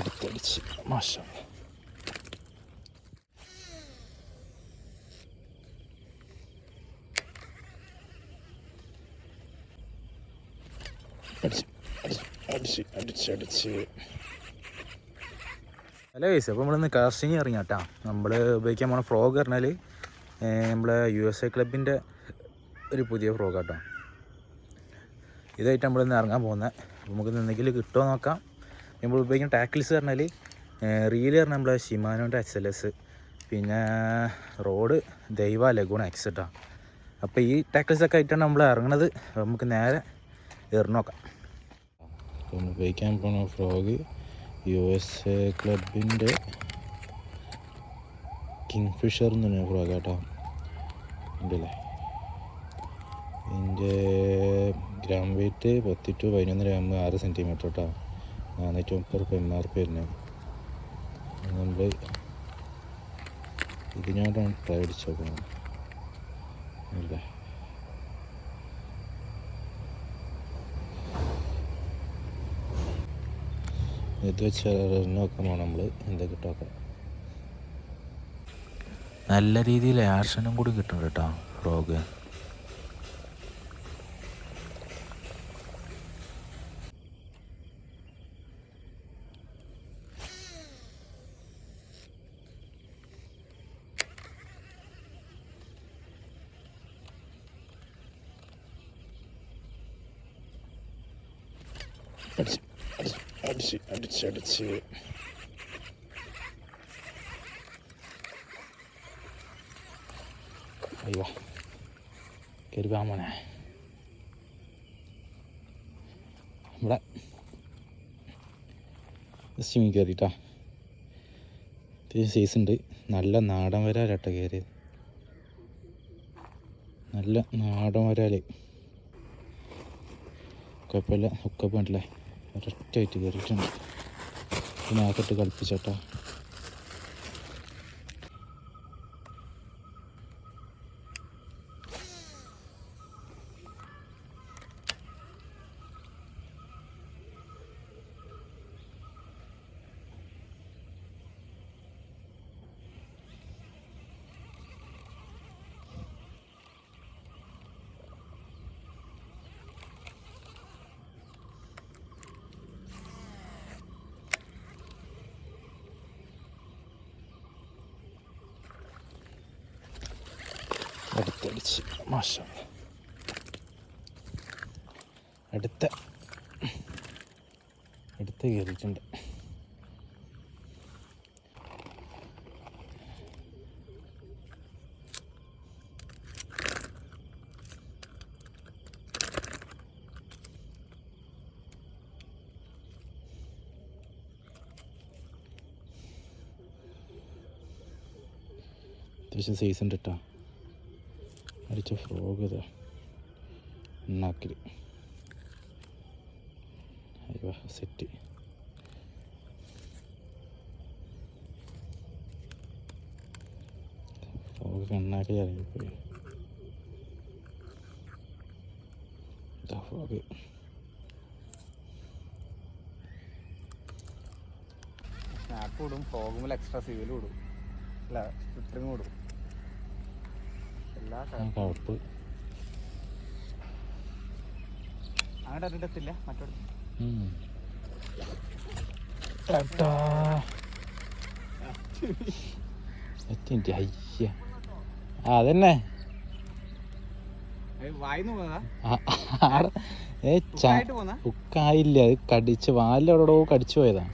അടുത്തടിച്ച് മാഷാ അടിച്ച്. Hello guys, അപ്പോൾ നമ്മളിന്ന് കാസ്റ്റിങ് ഇറങ്ങി കേട്ടോ. നമ്മൾ ഉപയോഗിക്കാൻ പോണ ഫ്രോഗ് പറഞ്ഞാൽ നമ്മളെ USA ക്ലബിൻ്റെ ഒരു പുതിയ ഫ്രോഗ് കേട്ടോ. ഇതായിട്ട് നമ്മളിന്ന് ഇറങ്ങാൻ പോകുന്നത്. നമുക്ക് എന്തെങ്കിലും കിട്ടുമോ നോക്കാം. നമ്മൾ ഉപയോഗിക്കുന്ന ടാക്കിൾസ് പറഞ്ഞാൽ റീല് പറഞ്ഞാൽ നമ്മളെ ഷിമാനോൻ്റെ XLS, പിന്നെ റോഡ് ദൈവ ലഗൂൺ X കേട്ടോ. അപ്പോൾ ഈ ടാക്കിൾസൊക്കെ ആയിട്ടാണ് നമ്മൾ ഇറങ്ങുന്നത്. നമുക്ക് നേരെ എറിഞ്ഞ് നോക്കാം. നമ്മൾ ഉപയോഗിക്കാൻ പോകുന്ന ഫ്രോഗ് USA ക്ലബിൻ്റെ കിങ് ഫിഷർ എന്ന് പറഞ്ഞ ഫ്രോഗ് കേട്ടോ. ഉണ്ടല്ലേ, ഇതിൻ്റെ gram weight 10 to 11 gram 6 centimetre കേട്ടോ. 430 MRP വരുന്നത്. നമ്മൾ ഇതിനോടാണ് ട്രൈ അടിച്ച് നോക്കുന്നത്. അല്ലേ, ഇത് വെച്ച് നോക്കാൻ പോകണം നമ്മൾ. എന്താ കിട്ടുമൊക്കെ നല്ല രീതിയിൽ ആക്ഷനും കൂടി കിട്ടുന്നുണ്ട് കേട്ടോ ഫ്രോഗ്. അടിച്ച് അയ്യോ കരുവാൻ മോനെ. ഇവിടെ സ്റ്റിമിങ് കയറിയിട്ടാ. അത്യാവശ്യം സൈസ് ഉണ്ട്. നല്ല നാടൻ വരാലട്ട കയറിയത്. നല്ല നാടൻ വരാൽ. കുഴപ്പമില്ല, ഒക്കെ വേണ്ടല്ലേ. ഒരൊറ്റയായിട്ട് കയറിയിട്ടുണ്ട്. ഇതിനകത്തിട്ട് കളിപ്പിച്ചേട്ടാ. അടുത്തടിച്ച് മാഷാ. അടുത്ത കയറിയിട്ടുണ്ട്. അത്യാവശ്യം സൈസ് ഉണ്ട് കേട്ടോ. അടിച്ച ഫ്രോഗ് ഇതാ ഉണ്ടാക്കൽ. അയ്യോ സെറ്റ്. ഫ്രോഗ് കണ്ണാക്കി ഇറങ്ങിപ്പോയി. ഇതാ ഫ്രോഗ്. സ്നാപ്പ് ഇടും, ഫ്രോഗുമ്പോൾ എക്സ്ട്രാ സിവിലും ഇടും, അല്ല സ്ട്രിപ്പിങ് ഇടും. കറുപ്പ് അങ്ങോട്ട് അതിടത്തില്ല മറ്റോട്. അതന്നെ വായിന്ന് ഉക്കായില്ല. അത് കടിച്ച് വാലിലോടോ കടിച്ചു പോയതാ.